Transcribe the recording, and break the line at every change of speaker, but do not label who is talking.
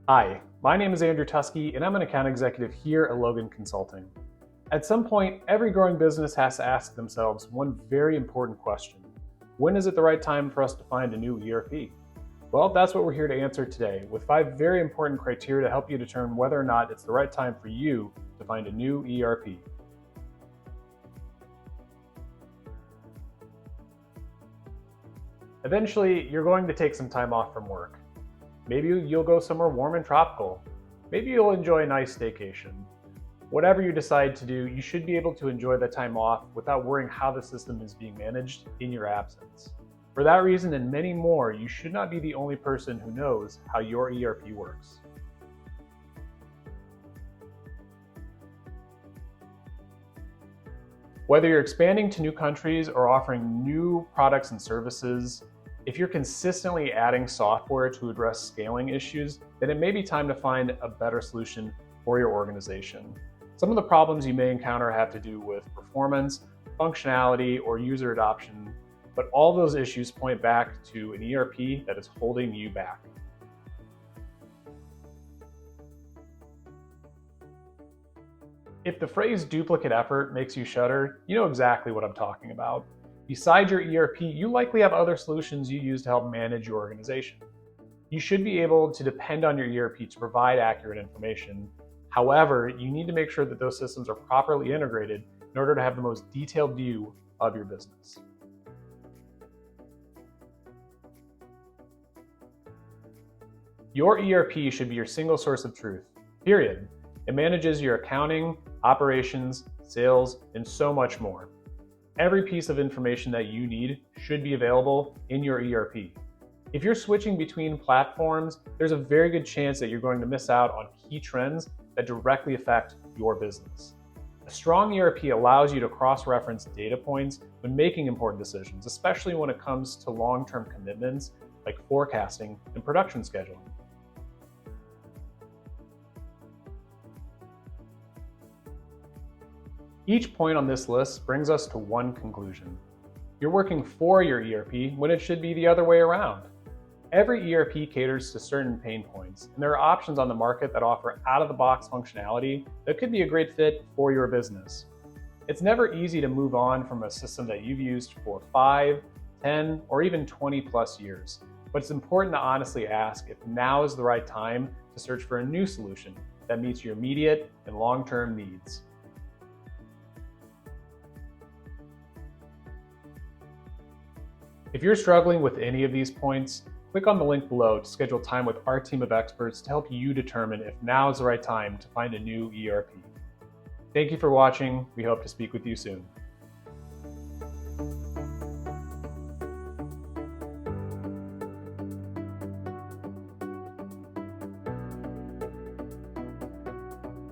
Hi, my name is Andrew Tusky, and I'm an account executive here at Logan Consulting. At some point, every growing business has to ask themselves one very important question. When is it the right time for us to find a new ERP? Well, that's what we're here to answer today, with 5 very important criteria to help you determine whether or not it's the right time for you to find a new ERP. Eventually, you're going to take some time off from work. Maybe you'll go somewhere warm and tropical. Maybe you'll enjoy a nice staycation. Whatever you decide to do, you should be able to enjoy that time off without worrying how the system is being managed in your absence. For that reason and many more, you should not be the only person who knows how your ERP works. Whether you're expanding to new countries or offering new products and services, if you're consistently adding software to address scaling issues, then it may be time to find a better solution for your organization. Some of the problems you may encounter have to do with performance, functionality, or user adoption, but all those issues point back to an ERP that is holding you back. If the phrase duplicate effort makes you shudder, you know exactly what I'm talking about. Besides your ERP, you likely have other solutions you use to help manage your organization. You should be able to depend on your ERP to provide accurate information. However, you need to make sure that those systems are properly integrated in order to have the most detailed view of your business. Your ERP should be your single source of truth, period. It manages your accounting, operations, sales, and so much more. Every piece of information that you need should be available in your ERP. If you're switching between platforms, there's a very good chance that you're going to miss out on key trends that directly affect your business. A strong ERP allows you to cross-reference data points when making important decisions, especially when it comes to long-term commitments like forecasting and production scheduling. Each point on this list brings us to one conclusion. You're working for your ERP when it should be the other way around. Every ERP caters to certain pain points, and there are options on the market that offer out-of-the-box functionality that could be a great fit for your business. It's never easy to move on from a system that you've used for 5, 10, or even 20 plus years, but it's important to honestly ask if now is the right time to search for a new solution that meets your immediate and long-term needs. If you're struggling with any of these points, click on the link below to schedule time with our team of experts to help you determine if now is the right time to find a new ERP. Thank you for watching. We hope to speak with you soon.